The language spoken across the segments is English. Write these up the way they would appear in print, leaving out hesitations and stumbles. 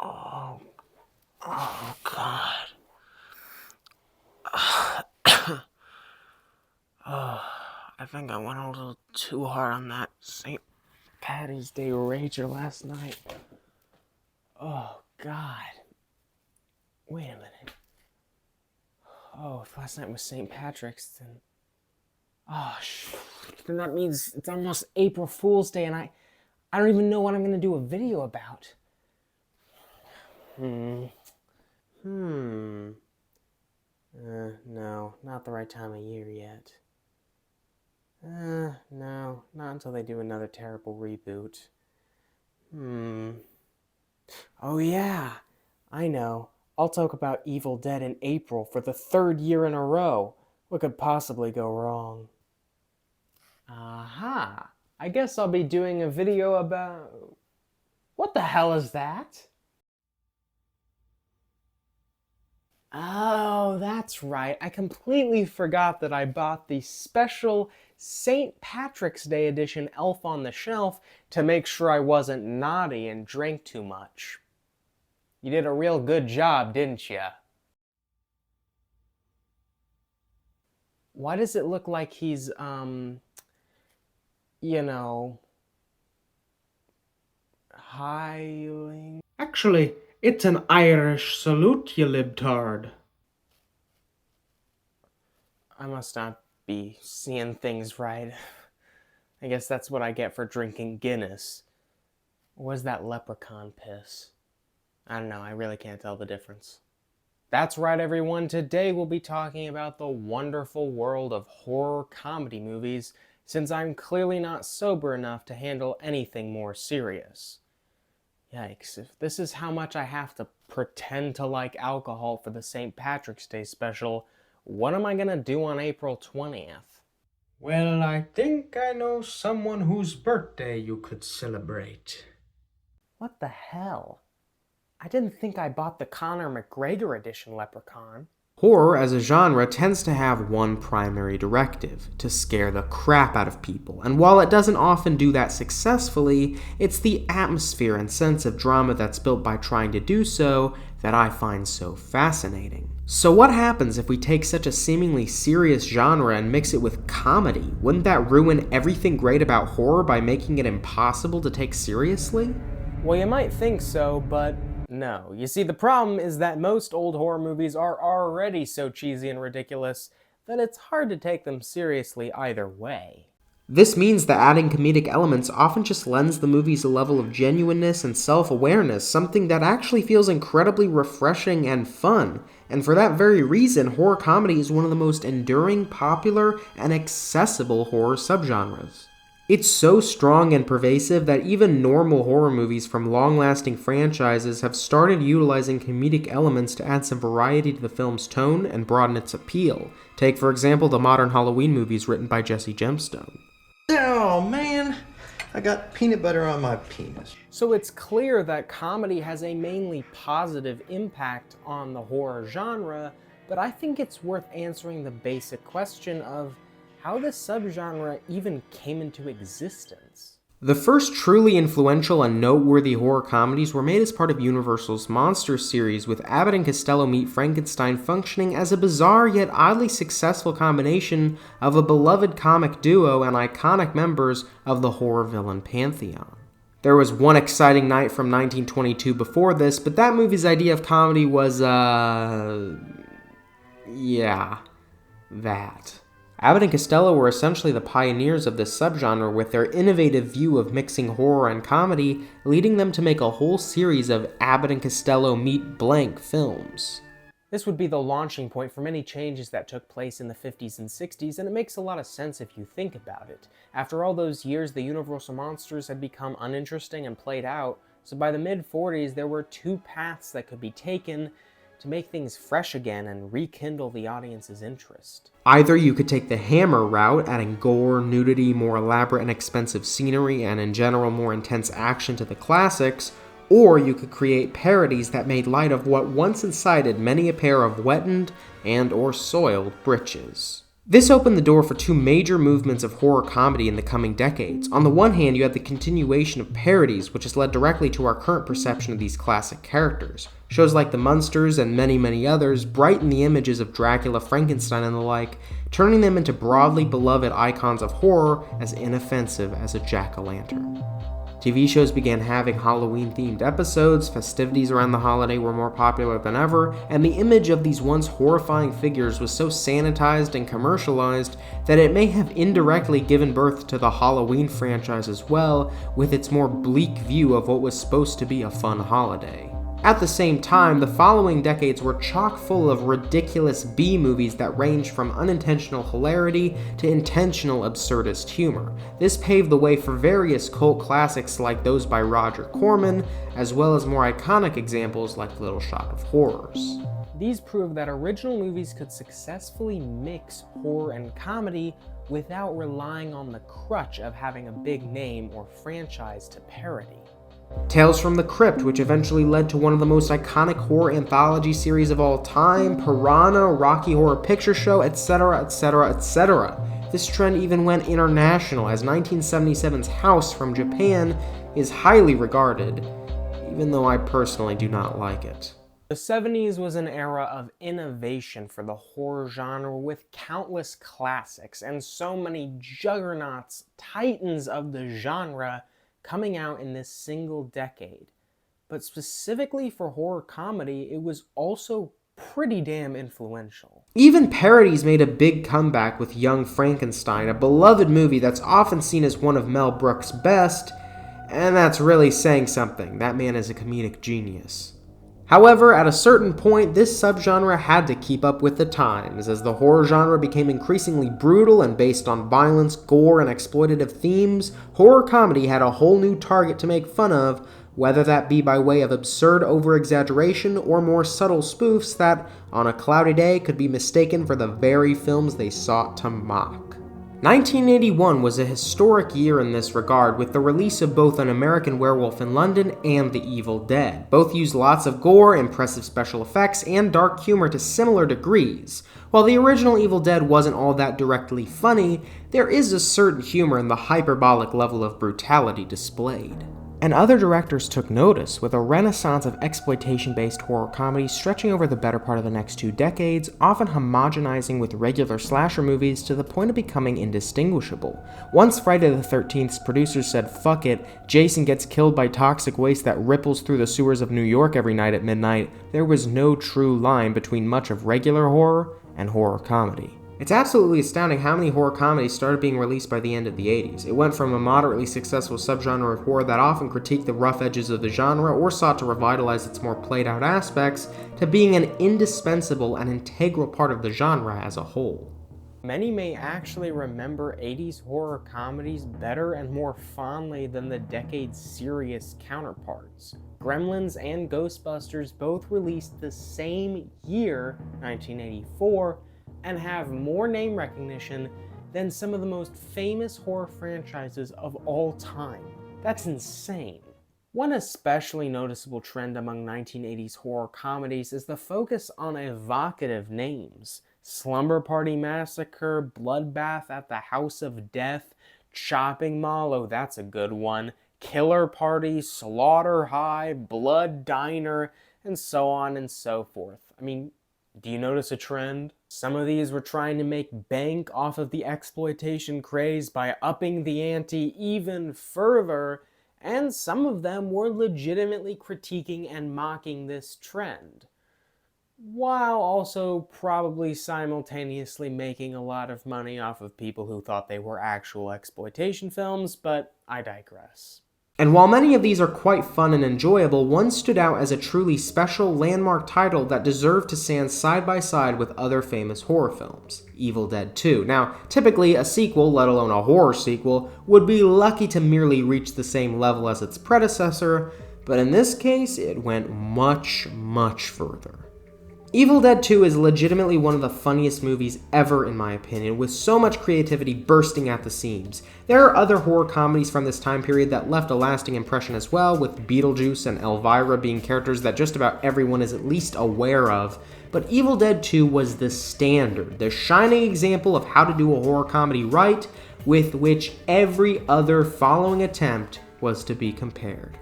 Oh, oh God. Oh, I think I went a little too hard on that St. Patty's Day rager last night. Oh, God. Wait a minute. Oh, if last night was St. Patrick's, then... Oh, then that means it's almost April Fool's Day, and I don't even know what I'm going to do a video about. No, not the right time of year yet. No, not until they do another terrible reboot. Oh yeah, I know. I'll talk about Evil Dead in April for the 3rd year in a row. What could possibly go wrong? Aha! I guess I'll be doing a video about... What the hell is that? Oh, that's right. I completely forgot that I bought the special St. Patrick's Day edition Elf on the Shelf to make sure I wasn't naughty and drank too much. You did a real good job, didn't you? Why does it look like he's, hiling? Actually, it's an Irish salute, you libtard. I must not be seeing things right. I guess that's what I get for drinking Guinness. Or was that leprechaun piss? I don't know, I really can't tell the difference. That's right, everyone. Today we'll be talking about the wonderful world of horror comedy movies, since I'm clearly not sober enough to handle anything more serious. Yikes, if this is how much I have to pretend to like alcohol for the St. Patrick's Day special, what am I gonna do on April 20th? Well, I think I know someone whose birthday you could celebrate. What the hell? I didn't think I bought the Conor McGregor edition Leprechaun. Horror as a genre tends to have one primary directive: to scare the crap out of people. And while it doesn't often do that successfully, it's the atmosphere and sense of drama that's built by trying to do so that I find so fascinating. So what happens if we take such a seemingly serious genre and mix it with comedy? Wouldn't that ruin everything great about horror by making it impossible to take seriously? Well, you might think so, but no. You see, the problem is that most old horror movies are already so cheesy and ridiculous that it's hard to take them seriously either way. This means that adding comedic elements often just lends the movies a level of genuineness and self-awareness, something that actually feels incredibly refreshing and fun. And for that very reason, horror comedy is one of the most enduring, popular, and accessible horror subgenres. It's so strong and pervasive that even normal horror movies from long-lasting franchises have started utilizing comedic elements to add some variety to the film's tone and broaden its appeal. Take, for example, the modern Halloween movies written by Jesse Gemstone. Oh man, I got peanut butter on my penis. So it's clear that comedy has a mainly positive impact on the horror genre, but I think it's worth answering the basic question of how this subgenre even came into existence. The first truly influential and noteworthy horror comedies were made as part of Universal's Monsters series, with Abbott and Costello Meet Frankenstein functioning as a bizarre yet oddly successful combination of a beloved comic duo and iconic members of the horror villain pantheon. There was One Exciting Night from 1922 before this, but that movie's idea of comedy was, that. Abbott and Costello were essentially the pioneers of this subgenre, with their innovative view of mixing horror and comedy leading them to make a whole series of Abbott and Costello Meet Blank films. This would be the launching point for many changes that took place in the 50s and 60s, and it makes a lot of sense if you think about it. After all those years, the Universal monsters had become uninteresting and played out, so by the mid-40s there were two paths that could be taken to make things fresh again and rekindle the audience's interest. Either you could take the Hammer route, adding gore, nudity, more elaborate and expensive scenery, and in general more intense action to the classics, or you could create parodies that made light of what once incited many a pair of wetted and or soiled britches. This opened the door for two major movements of horror comedy in the coming decades. On the one hand, you had the continuation of parodies, which has led directly to our current perception of these classic characters. Shows like The Munsters and many, many others brighten the images of Dracula, Frankenstein, and the like, turning them into broadly beloved icons of horror as inoffensive as a jack-o'-lantern. TV shows began having Halloween-themed episodes, festivities around the holiday were more popular than ever, and the image of these once horrifying figures was so sanitized and commercialized that it may have indirectly given birth to the Halloween franchise as well, with its more bleak view of what was supposed to be a fun holiday. At the same time, the following decades were chock full of ridiculous B-movies that ranged from unintentional hilarity to intentional absurdist humor. This paved the way for various cult classics like those by Roger Corman, as well as more iconic examples like Little Shop of Horrors. These prove that original movies could successfully mix horror and comedy without relying on the crutch of having a big name or franchise to parody. Tales from the Crypt, which eventually led to one of the most iconic horror anthology series of all time, Piranha, Rocky Horror Picture Show, etc., etc., etc. This trend even went international, as 1977's House from Japan is highly regarded, even though I personally do not like it. The 70s was an era of innovation for the horror genre with countless classics and so many juggernauts, titans of the genre, coming out in this single decade. But specifically for horror comedy, it was also pretty damn influential. Even parodies made a big comeback with Young Frankenstein, a beloved movie that's often seen as one of Mel Brooks' best, and that's really saying something. That man is a comedic genius. However, at a certain point, this subgenre had to keep up with the times. As the horror genre became increasingly brutal and based on violence, gore, and exploitative themes, horror comedy had a whole new target to make fun of, whether that be by way of absurd over-exaggeration or more subtle spoofs that, on a cloudy day, could be mistaken for the very films they sought to mock. 1981 was a historic year in this regard, with the release of both An American Werewolf in London and The Evil Dead. Both used lots of gore, impressive special effects, and dark humor to similar degrees. While the original Evil Dead wasn't all that directly funny, there is a certain humor in the hyperbolic level of brutality displayed. And other directors took notice, with a renaissance of exploitation-based horror comedies stretching over the better part of the next 2 decades, often homogenizing with regular slasher movies to the point of becoming indistinguishable. Once Friday the 13th's producers said, "Fuck it, Jason gets killed by toxic waste that ripples through the sewers of New York every night at midnight," there was no true line between much of regular horror and horror comedy. It's absolutely astounding how many horror comedies started being released by the end of the 80s. It went from a moderately successful subgenre of horror that often critiqued the rough edges of the genre or sought to revitalize its more played-out aspects, to being an indispensable and integral part of the genre as a whole. Many may actually remember 80s horror comedies better and more fondly than the decade's serious counterparts. Gremlins and Ghostbusters both released the same year, 1984, and have more name recognition than some of the most famous horror franchises of all time. That's insane. One especially noticeable trend among 1980s horror comedies is the focus on evocative names. Slumber Party Massacre, Bloodbath at the House of Death, Chopping Mall, oh that's a good one, Killer Party, Slaughter High, Blood Diner, and so on and so forth. I mean, do you notice a trend? Some of these were trying to make bank off of the exploitation craze by upping the ante even further, and some of them were legitimately critiquing and mocking this trend, while also probably simultaneously making a lot of money off of people who thought they were actual exploitation films, but I digress. And while many of these are quite fun and enjoyable, one stood out as a truly special landmark title that deserved to stand side by side with other famous horror films, Evil Dead 2. Now, typically a sequel, let alone a horror sequel, would be lucky to merely reach the same level as its predecessor, but in this case, it went much, much further. Evil Dead 2 is legitimately one of the funniest movies ever in my opinion, with so much creativity bursting at the seams. There are other horror comedies from this time period that left a lasting impression as well, with Beetlejuice and Elvira being characters that just about everyone is at least aware of, but Evil Dead 2 was the standard, the shining example of how to do a horror comedy right, with which every other following attempt was to be compared.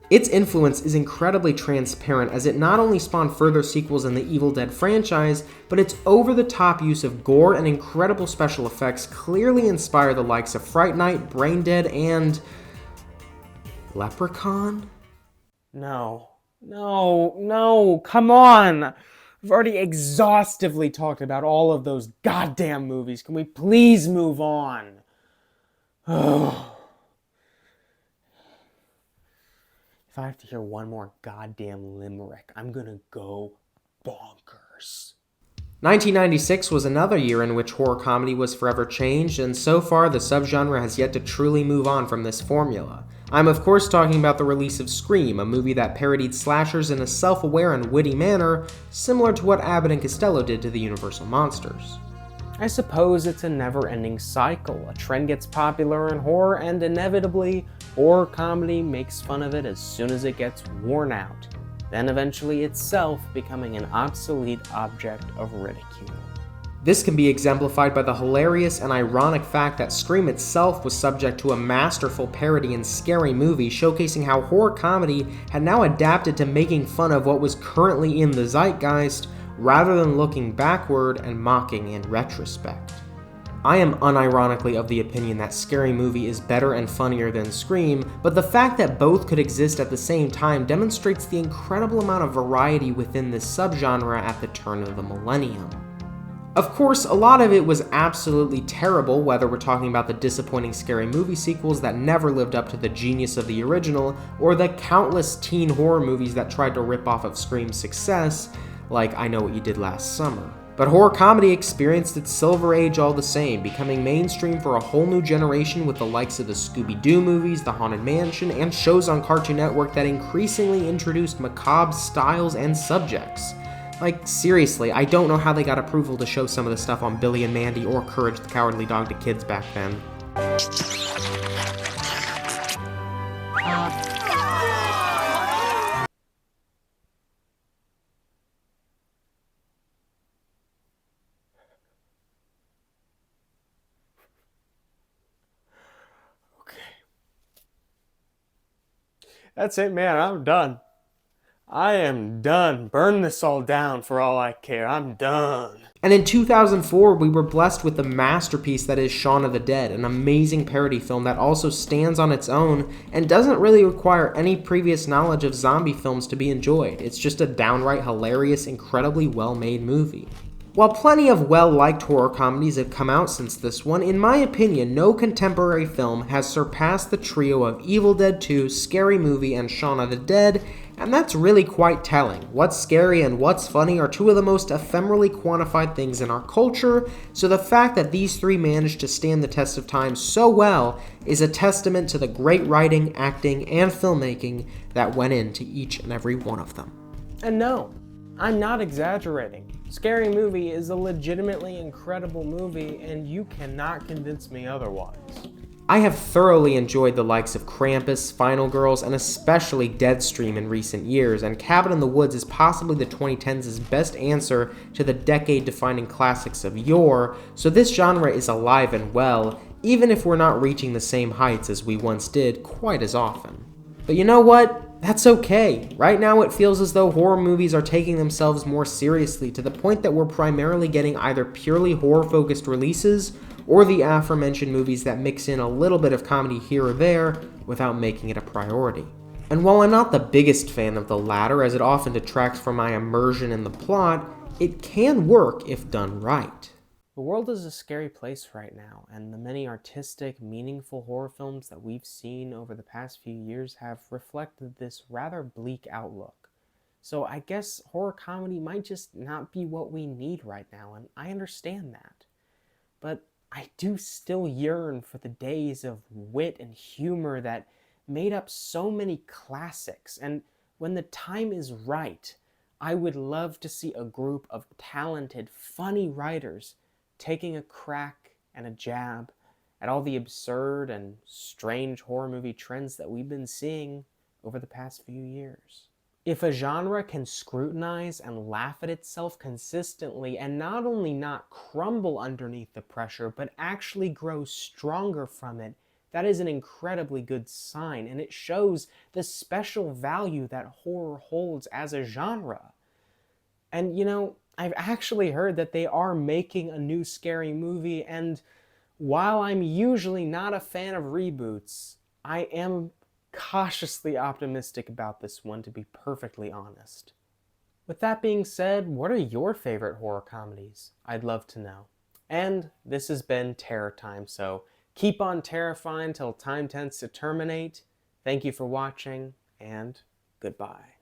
Its influence is incredibly transparent as it not only spawned further sequels in the Evil Dead franchise, but its over-the-top use of gore and incredible special effects clearly inspire the likes of Fright Night, Brain Dead, and... Leprechaun? No, come on! I've already exhaustively talked about all of those goddamn movies. Can we please move on? If I have to hear one more goddamn limerick, I'm gonna go bonkers. 1996 was another year in which horror comedy was forever changed, and so far the subgenre has yet to truly move on from this formula. I'm of course talking about the release of Scream, a movie that parodied slashers in a self-aware and witty manner, similar to what Abbott and Costello did to the Universal monsters. I suppose it's a never-ending cycle. A trend gets popular in horror, and inevitably, horror comedy makes fun of it as soon as it gets worn out, then eventually itself becoming an obsolete object of ridicule. This can be exemplified by the hilarious and ironic fact that Scream itself was subject to a masterful parody and scary movie showcasing how horror comedy had now adapted to making fun of what was currently in the zeitgeist, rather than looking backward and mocking in retrospect. I am unironically of the opinion that Scary Movie is better and funnier than Scream, but the fact that both could exist at the same time demonstrates the incredible amount of variety within this subgenre at the turn of the millennium. Of course, a lot of it was absolutely terrible, whether we're talking about the disappointing Scary Movie sequels that never lived up to the genius of the original, or the countless teen horror movies that tried to rip off of Scream's success, like I Know What You Did Last Summer. But horror comedy experienced its silver age all the same, becoming mainstream for a whole new generation with the likes of the Scooby-Doo movies, The Haunted Mansion, and shows on Cartoon Network that increasingly introduced macabre styles and subjects. Like, seriously, I don't know how they got approval to show some of the stuff on Billy and Mandy or Courage the Cowardly Dog to kids back then. That's it, man. I'm done. I am done. Burn this all down for all I care. I'm done. And in 2004, we were blessed with the masterpiece that is Shaun of the Dead, an amazing parody film that also stands on its own and doesn't really require any previous knowledge of zombie films to be enjoyed. It's just a downright hilarious, incredibly well-made movie. While plenty of well-liked horror comedies have come out since this one, in my opinion, no contemporary film has surpassed the trio of Evil Dead 2, Scary Movie, and Shaun of the Dead, and that's really quite telling. What's scary and what's funny are two of the most ephemerally quantified things in our culture, so the fact that these three managed to stand the test of time so well is a testament to the great writing, acting, and filmmaking that went into each and every one of them. And no, I'm not exaggerating. Scary Movie is a legitimately incredible movie, and you cannot convince me otherwise. I have thoroughly enjoyed the likes of Krampus, Final Girls, and especially Deadstream in recent years, and Cabin in the Woods is possibly the 2010s' best answer to the decade-defining classics of yore, so this genre is alive and well, even if we're not reaching the same heights as we once did quite as often. But you know what? That's okay. Right now it feels as though horror movies are taking themselves more seriously, to the point that we're primarily getting either purely horror-focused releases or the aforementioned movies that mix in a little bit of comedy here or there without making it a priority. And while I'm not the biggest fan of the latter, as it often detracts from my immersion in the plot, it can work if done right. The world is a scary place right now, and the many artistic, meaningful horror films that we've seen over the past few years have reflected this rather bleak outlook. So I guess horror comedy might just not be what we need right now, and I understand that. But I do still yearn for the days of wit and humor that made up so many classics, and when the time is right, I would love to see a group of talented, funny writers taking a crack and a jab at all the absurd and strange horror movie trends that we've been seeing over the past few years. If a genre can scrutinize and laugh at itself consistently and not only not crumble underneath the pressure, but actually grow stronger from it, that is an incredibly good sign, and it shows the special value that horror holds as a genre. And I've actually heard that they are making a new scary movie, and while I'm usually not a fan of reboots, I am cautiously optimistic about this one, to be perfectly honest. With that being said, what are your favorite horror comedies? I'd love to know. And this has been Terror Time, so keep on terrifying till time tends to terminate. Thank you for watching, and goodbye.